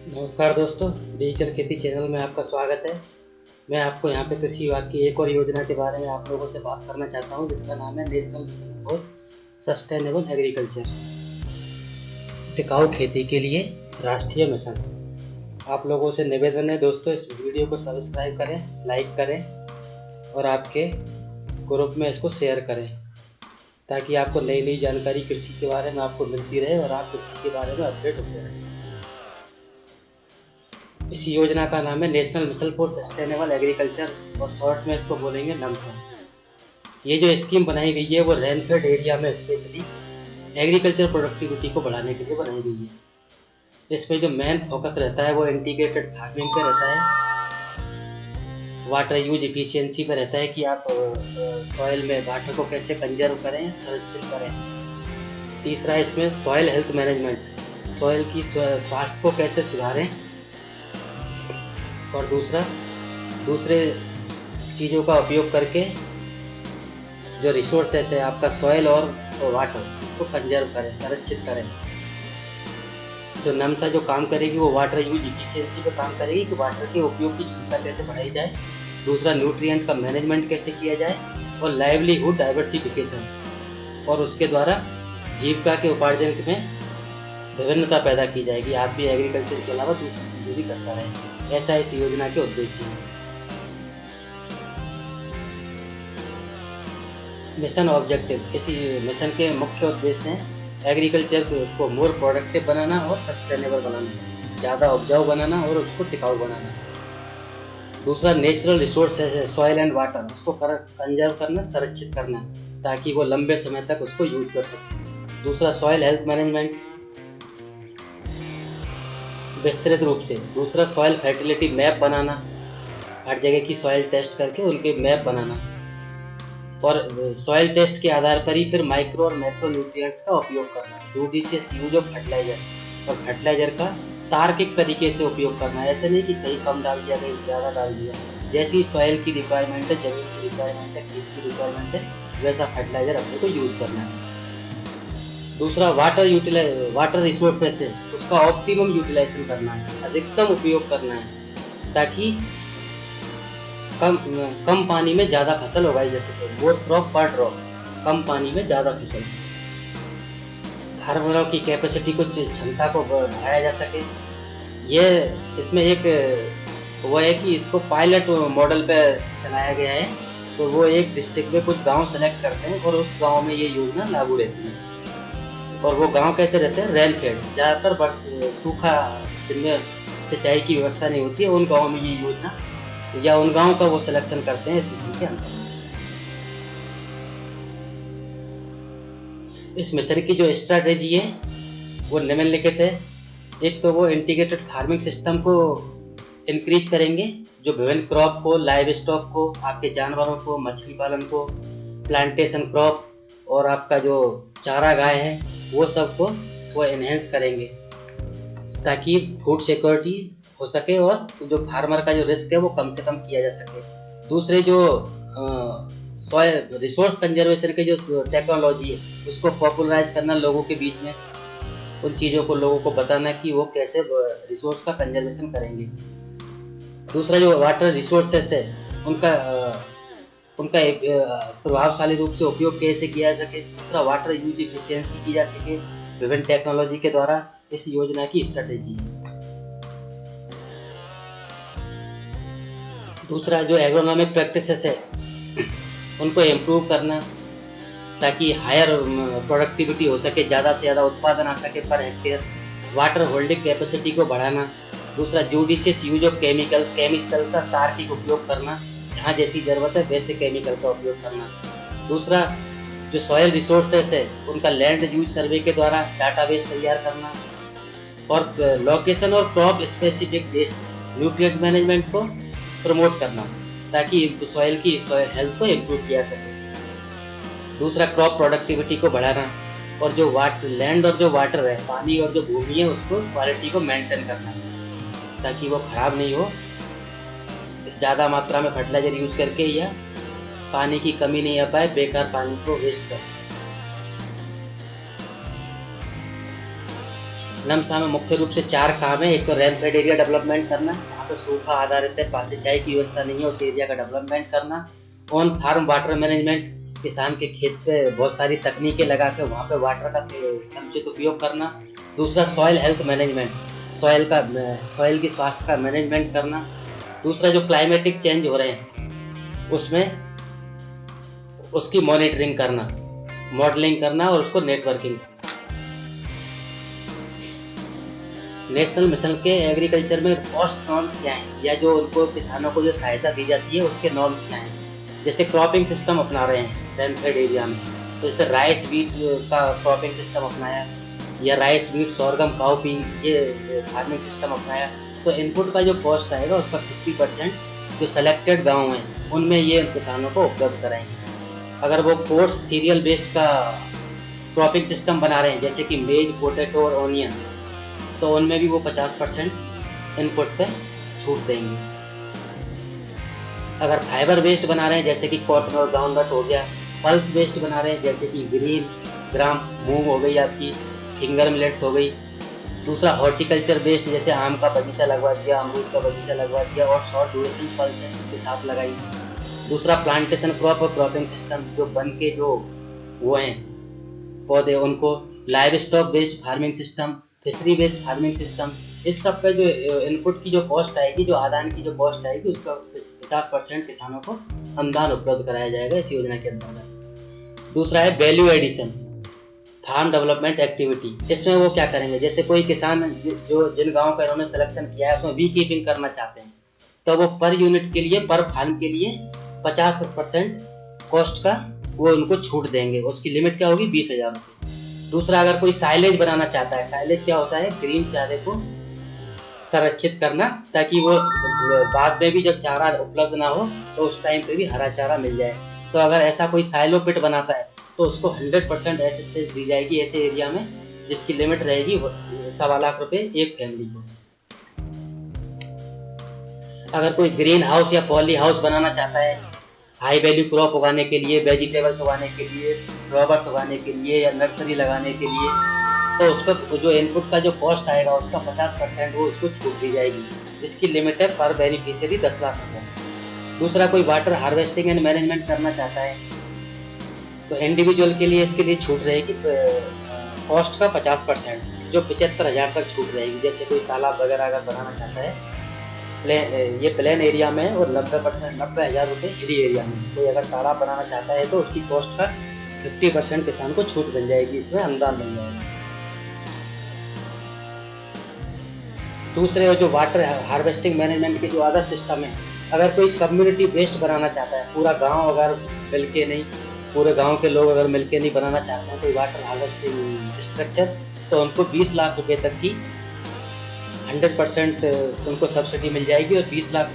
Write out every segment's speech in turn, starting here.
नमस्कार दोस्तों, डिजिटल खेती चैनल में आपका स्वागत है। मैं आपको यहाँ पे कृषि विभाग की एक और योजना के बारे में आप लोगों से बात करना चाहता हूँ, जिसका नाम है national mission for sustainable agriculture, टिकाऊ खेती के लिए राष्ट्रीय मिशन। आप लोगों से निवेदन है दोस्तों, इस वीडियो को सब्सक्राइब करें, लाइक करें और आपके ग्रुप में इसको शेयर करें, ताकि आपको नई नई जानकारी कृषि के बारे में आपको मिलती रहे और आप कृषि के बारे में अपडेट होते रहें। इस योजना का नाम है national mission for sustainable agriculture और शॉर्ट में इसको बोलेंगे नमसा। ये जो स्कीम बनाई गई है वो रेनफेड एरिया में स्पेशली एग्रीकल्चर प्रोडक्टिविटी को बढ़ाने के लिए बनाई गई है। इसमें जो मेन फोकस रहता है वो इंटीग्रेटेड फार्मिंग पे रहता है, वाटर यूज इफिशियंसी पे रहता है कि आप सॉइल में वाटर को कैसे कंजर्व करें, संरक्षित करें। तीसरा इसमें सॉइल हेल्थ मैनेजमेंट, सॉइल की स्वास्थ्य को कैसे सुधारें। और दूसरे चीज़ों का उपयोग करके जो रिसोर्सेस है आपका सॉइल और वाटर, इसको कंजर्व करें, संरक्षित करें। जो नमसा जो काम करेगी वो वाटर यूज इफिशियंसी पे काम करेगी कि वाटर के उपयोग की क्षमता कैसे बढ़ाई जाए। दूसरा न्यूट्रिएंट का मैनेजमेंट कैसे किया जाए और लाइवलीहुड डाइवर्सिफिकेशन, और उसके द्वारा जीविका के उपार्जन में विभिन्नता पैदा की जाएगी। आप भी एग्रीकल्चर के अलावा दूसरी चीज़ें भी करता रहे। ऐसा इस योजना के उद्देश्य है। मिशन ऑब्जेक्टिव, इसी मिशन के मुख्य उद्देश्य हैं एग्रीकल्चर को मोर प्रोडक्टिव बनाना और सस्टेनेबल बनाना, ज़्यादा उपजाऊ बनाना और उसको टिकाऊ बनाना। दूसरा नेचुरल रिसोर्स है सॉइल एंड वाटर, उसको कंजर्व करना, संरक्षित करना, ताकि वो लंबे समय तक उसको यूज कर सके। दूसरा सॉइल हेल्थ मैनेजमेंट विस्तृत रूप से। दूसरा सॉइल फर्टिलिटी मैप बनाना, हर जगह की सॉइल टेस्ट करके उनके मैप बनाना, और सॉइल टेस्ट के आधार पर ही फिर माइक्रो और मैक्रो न्यूट्रिएंट्स का उपयोग करना। जूडिशियस यूज ऑफ फर्टिलाइजर, और फर्टिलाइजर का तार्किक तरीके से उपयोग करना। ऐसे नहीं कि कहीं कम डाल दिया, कहीं ज़्यादा डाल दिया। जैसी सॉइल की रिक्वायरमेंट है, ज़मीन की रिक्वायरमेंट है, खेत की रिक्वायरमेंट है, वैसा फर्टिलाइजर अपने को यूज करना है। दूसरा वाटर रिसोर्सेस है, उसका ऑप्टिमम यूटिलाइजेशन करना है, अधिकतम उपयोग करना है, ताकि कम पानी में ज़्यादा फसल उगाई जा सके। मोर क्रॉप पर ड्रॉप, कम पानी में ज़्यादा फसल। फार्मरों की कैपेसिटी को, क्षमता को बढ़ाया जा सके। ये इसमें एक वो है कि इसको पायलट मॉडल पे चलाया गया है। तो वो एक डिस्ट्रिक्ट में कुछ गांव सेलेक्ट करते हैं और उस गांव में ये योजना लागू रहती है। और वो गांव कैसे रहते हैं? रेनफेड, ज़्यादातर सूखा, जिनमें सिंचाई की व्यवस्था नहीं होती है, उन गाँव में ये योजना या उन गाँव का वो सिलेक्शन करते हैं इस मिशन के अंदर। इस मिशन की जो स्ट्रैटेजी है वो निम्नलिखित है। एक तो वो इंटीग्रेटेड फार्मिंग सिस्टम को इंक्रीज करेंगे, जो विभिन्न क्रॉप को, लाइव स्टॉक को, आपके जानवरों को, मछली पालन को, प्लांटेशन क्रॉप और आपका जो चारा गाय है, वो सबको वो एनहेंस करेंगे, ताकि फूड सिक्योरिटी हो सके और जो फार्मर का जो रिस्क है वो कम से कम किया जा सके। दूसरे जो सॉइल रिसोर्स कंजर्वेशन के जो टेक्नोलॉजी है, उसको पॉपुलराइज करना लोगों के बीच में, उन चीज़ों को लोगों को बताना कि वो कैसे रिसोर्स का कंजर्वेशन करेंगे। दूसरा जो वाटर रिसोर्सेस है, उनका एक प्रभावशाली रूप से उपयोग कैसे किया जा सके। दूसरा वाटर यूज इफिशियंसी की जा सके विभिन्न टेक्नोलॉजी के द्वारा। इस योजना की स्ट्रेटेजी है। दूसरा जो एग्रोनॉमिक प्रैक्टिसेस है, उनको इम्प्रूव करना, ताकि हायर प्रोडक्टिविटी हो सके, ज़्यादा से ज़्यादा उत्पादन आ सके per hectare. Water holding capacity को बढ़ाना। दूसरा जुडिशियस यूज ऑफ केमिकल का तार्किक उपयोग करना, जहाँ जैसी ज़रूरत है वैसे केमिकल का उपयोग करना। दूसरा जो सॉइल रिसोर्सेस है, उनका लैंड यूज सर्वे के द्वारा डाटाबेस तैयार करना, और लोकेशन और crop specific based nutrient management को प्रमोट करना, ताकि सॉइल हेल्थ को इम्प्रूव किया सके। दूसरा क्रॉप प्रोडक्टिविटी को बढ़ाना, और जो लैंड और जो वाटर है, पानी और जो भूमि है, उसको क्वालिटी को मेंटेन करना, ताकि वो खराब नहीं हो। ज़्यादा मात्रा में फर्टिलाइजर यूज करके या पानी की कमी नहीं आ पाए, बेकार पानी को वेस्ट कर। नमसा में मुख्य रूप से 4 काम है। एक तो रेन फेड एरिया डेवलपमेंट करना, जहाँ पे सूखा आधारित है, पास सिंचाई की व्यवस्था नहीं है, उस एरिया का डेवलपमेंट करना। ऑन फार्म वाटर मैनेजमेंट, किसान के खेत पे बहुत सारी तकनीकें लगा के वहाँ पे वाटर का समुचित उपयोग करना। दूसरा सॉइल हेल्थ मैनेजमेंट, सॉइल की स्वास्थ्य का मैनेजमेंट करना। दूसरा जो क्लाइमेटिक चेंज हो रहे हैं उसमें उसकी मॉनिटरिंग करना, मॉडलिंग करना और उसको नेटवर्किंग करना। नेशनल मिशन के एग्रीकल्चर में कॉस्ट नॉर्म्स क्या हैं, या जो उनको किसानों को जो सहायता दी जाती है उसके नॉर्म्स क्या हैं। जैसे क्रॉपिंग सिस्टम अपना रहे हैं रेनफेड एरिया में, तो जैसे राइस वीट का क्रॉपिंग सिस्टम अपनाया, या राइस वीट सोरगम काउपी ये फार्मिंग सिस्टम अपनाया, तो इनपुट का जो कॉस्ट आएगा उसका 50% जो सेलेक्टेड गाँव हैं उनमें ये किसानों को उपलब्ध कराएंगे। अगर वो कोर्स सीरियल बेस्ड का क्रॉपिंग सिस्टम बना रहे हैं जैसे कि मेज, पोटैटो और ऑनियन, तो उनमें भी वो 50% इनपुट पे छूट देंगे। अगर फाइबर बेस्ड बना रहे हैं जैसे कि कॉटन और ग्राउंडनट हो गया, पल्स बेस्ड बना रहे हैं जैसे कि ग्रीन ग्राम मूंग हो गई, आपकी फिंगर मिलेट्स हो गई। दूसरा हॉर्टिकल्चर बेस्ड, जैसे आम का बगीचा लगवा दिया, अमरूद का बगीचा लगवा दिया और शॉर्ट ड्यूरेशन पल्सेस उसके साथ लगाई। दूसरा प्लांटेशन क्रॉप और क्रॉपिंग सिस्टम, जो बन के जो वो हैं पौधे उनको live stock based farming system, fishery based farming system. इस सब पे जो इनपुट की जो कॉस्ट आएगी, जो आदान की जो कॉस्ट आएगी, उसका 50% किसानों को अनुदान उपलब्ध कराया जाएगा इस योजना के अंतर्गत। दूसरा है value addition farm development activity. इसमें वो क्या करेंगे, जैसे कोई किसान जो जिन गाँव का इन्होंने सिलेक्शन किया है उसमें बी कीपिंग करना चाहते हैं, तो वो पर यूनिट के लिए, पर फार्म के लिए 50% कॉस्ट का वो उनको छूट देंगे। उसकी लिमिट क्या होगी, 20,000 रुपये। दूसरा, अगर कोई साइलेज बनाना चाहता है, साइलेज क्या होता है, ग्रीन चारे को संरक्षित करना, ताकि वो बाद में भी जब चारा उपलब्ध ना हो तो उस टाइम पे भी हरा चारा मिल जाए। तो अगर ऐसा कोई साइलो पिट बनाता है तो उसको 100% असिस्टेंस दी जाएगी ऐसे एरिया में, जिसकी लिमिट रहेगी 1.25 लाख रुपए एक फैमिली को। अगर कोई ग्रीन हाउस या पॉली हाउस बनाना चाहता है हाई वैल्यू क्रॉप उगाने के लिए, वेजिटेबल्स उगाने के लिए, फ्लावर्स उगाने के लिए या नर्सरी लगाने के लिए, तो उस पर जो इनपुट का जो कॉस्ट आएगा उसका 50% वो उसको छूट दी जाएगी। इसकी लिमिट है पर बेनिफिशियरी 10 लाख रुपये। दूसरा, कोई वाटर हार्वेस्टिंग एंड मैनेजमेंट करना चाहता है तो इंडिविजुअल के लिए इसके लिए छूट रहेगी कॉस्ट का 50%, जो 75,000 तक छूट रहेगी। जैसे कोई तालाब वगैरह अगर बनाना चाहता है ये प्लेन एरिया में, और 90,000 रुपये हिली एरिया में कोई अगर तालाब बनाना चाहता है तो उसकी कॉस्ट का 50% किसान को छूट मिल जाएगी, इसमें अनुदान मिल जाएगा। दूसरे, जो वाटर हार्वेस्टिंग मैनेजमेंट के जो अदर सिस्टम है, अगर कोई कम्युनिटी बेस्ड बनाना चाहता है, पूरा गांव अगर मिलके नहीं, पूरे गांव के लोग अगर मिलके नहीं बनाना चाहते हैं कोई वाटर हार्वेस्टिंग स्ट्रक्चर, तो उनको 20 लाख रुपए तक की 100% उनको सब्सिडी मिल जाएगी। और 20 लाख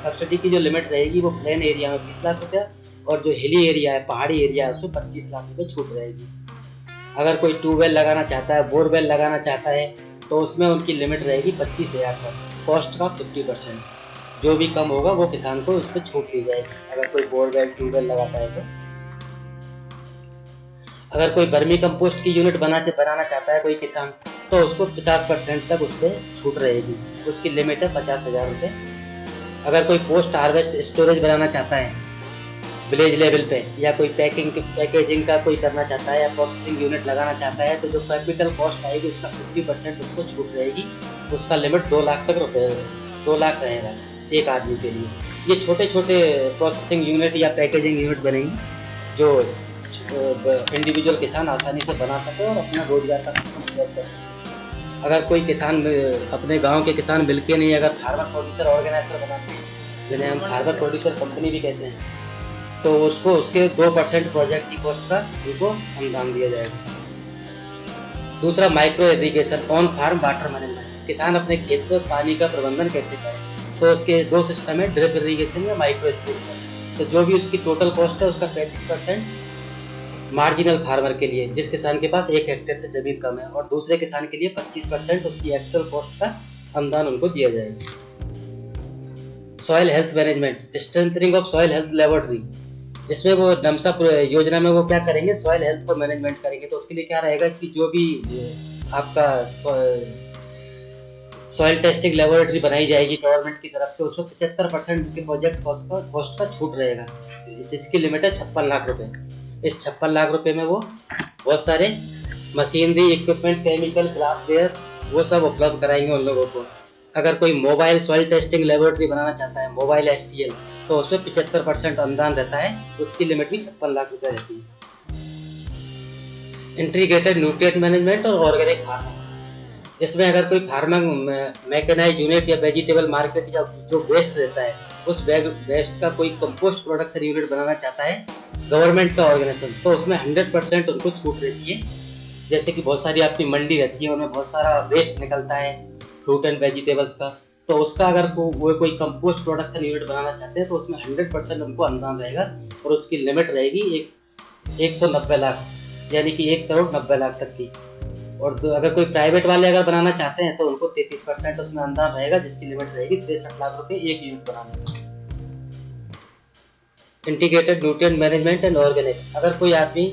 सब्सिडी की जो लिमिट रहेगी वो प्लेन एरिया में 20 लाख रुपया, और जो हिली एरिया है, पहाड़ी एरिया है, उसमें 25 लाख रुपये छूट रहेगी। अगर कोई ट्यूबवेल लगाना चाहता है, बोरवेल लगाना चाहता है, तो उसमें उनकी लिमिट रहेगी 25,000 तक, कॉस्ट का 50%। जो भी कम होगा वो किसान को उस पर छूट दी जाएगी अगर कोई बोरवेल ट्यूबवेल लगाता है तो। अगर कोई वर्मी कंपोस्ट की यूनिट बनाना चाहता है कोई किसान, तो उसको 50% तक उस पर छूट रहेगी, उसकी लिमिट है 50,000 रुपये। अगर कोई पोस्ट हार्वेस्ट स्टोरेज बनाना चाहता है विलेज लेवल पे, या कोई पैकेजिंग का कोई करना चाहता है या प्रोसेसिंग यूनिट लगाना चाहता है, तो जो कैपिटल कॉस्ट आएगी उसका 50% उसको छूट रहेगी। उसका लिमिट 2 लाख तक 2 लाख रहेगा एक आदमी के लिए। ये छोटे छोटे प्रोसेसिंग यूनिट या पैकेजिंग यूनिट बनेंगी जो इंडिविजुअल किसान आसानी से बना सके और अपना रोजगार का मतलब कर सके। अगर कोई किसान अपने गांव के किसान मिलके नहीं, अगर फार्मर प्रोड्यूसर ऑर्गेनाइजर बनाते हैं, जिन्हें हम फार्मर प्रोड्यूसर कंपनी भी कहते हैं, तो उसको उसके 2% प्रोजेक्ट की कॉस्ट का उनको अनुदान दिया जाएगा। दूसरा, micro irrigation on farm water management. किसान अपने खेत में पानी का प्रबंधन कैसे करें, तो उसके 2 सिस्टम है, ड्रिप इरिगेशन या माइक्रो स्प्रिंकलर। तो जो भी उसकी टोटल कॉस्ट है उसका 35% मार्जिनल फार्मर के लिए, जिस किसान के पास 1 हेक्टेयर से जमीन कम है, और दूसरे किसान के लिए 25% उसकी एक्चुअल कॉस्ट का अनुदान उनको दिया जाएगा। Soil health management, strengthening of soil health laboratory. इसमें वो नमसा योजना में वो क्या करेंगे, सॉइल हेल्थ को मैनेजमेंट करेंगे। तो उसके लिए क्या रहेगा कि जो भी आपका सॉइल टेस्टिंग लेबोरेटरी बनाई जाएगी गवर्नमेंट की तरफ से, उसमें 75% के प्रोजेक्ट कॉस्ट का छूट रहेगा, जिसकी लिमिट है 56 लाख रुपए। इस 56 लाख रुपए में वो बहुत सारे मशीनरी, इक्विपमेंट, केमिकल, ग्लासवेयर वो सब उपलब्ध कराएंगे उन लोगों को। अगर कोई मोबाइल सॉइल टेस्टिंग लेबोरेटरी बनाना चाहता है, मोबाइल STL, तो उसमें 75% अनुदान रहता है, उसकी लिमिट भी 56 लाख रुपए रहती है। इंटीग्रेटेड न्यूट्रिएंट मैनेजमेंट और ऑर्गेनिक फार्मिंग, इसमें अगर कोई फार्मिंग मैकेनाइज यूनिट या वेजिटेबल मार्केट या जो वेस्ट रहता है, उस वेस्ट का कोई कंपोस्ट प्रोडक्शन यूनिट बनाना चाहता है गवर्नमेंट का ऑर्गेनाइजेशन, तो उसमें 100% उनको छूट रहती है। जैसे कि बहुत सारी आपकी मंडी रहती है, उनमें बहुत सारा वेस्ट निकलता है फ्रूट एंड वेजिटेबल्स का, तो उसका अगर वो कोई कंपोस्ट प्रोडक्शन यूनिट बनाना चाहते हैं तो उसमें 100% उनको अनुदान रहेगा, और उसकी लिमिट रहेगी 190 लाख, यानी कि 1,90,00,000 तक की। और अगर कोई प्राइवेट वाले अगर बनाना चाहते हैं तो उनको 33% उसमें अनुदान रहेगा, जिसकी लिमिट रहेगी 63 लाख रुपए एक यूनिट बनाने में। Integrated nutrient management and organic, अगर कोई आदमी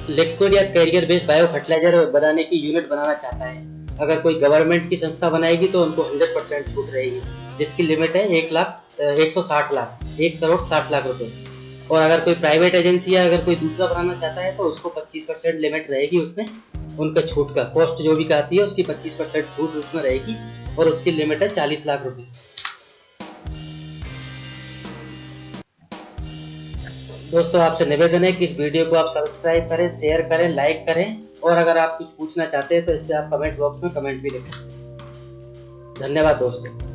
लिक्विड या कैरियर बेस्ड बायो फर्टिलाइजर बनाने की यूनिट बनाना चाहता है, अगर कोई गवर्नमेंट की संस्था बनाएगी तो उनको 100% छूट रहेगी, जिसकी लिमिट है 1,60 लाख, 1,60 लाख रुपए। और अगर कोई प्राइवेट एजेंसी या अगर कोई दूसरा बनाना चाहता है तो उसको 25% लिमिट रहेगी उसमें, उनका छूट का कॉस्ट जो भी आती है उसकी 25% छूट उसमें रहेगी, और उसकी लिमिट है 40 लाख रुपए। दोस्तों, आपसे निवेदन है कि इस वीडियो को आप सब्सक्राइब करें, शेयर करें, लाइक करें, और अगर आप कुछ पूछना चाहते हैं तो इस पर आप कमेंट बॉक्स में कमेंट भी लिख सकते हैं। धन्यवाद दोस्तों।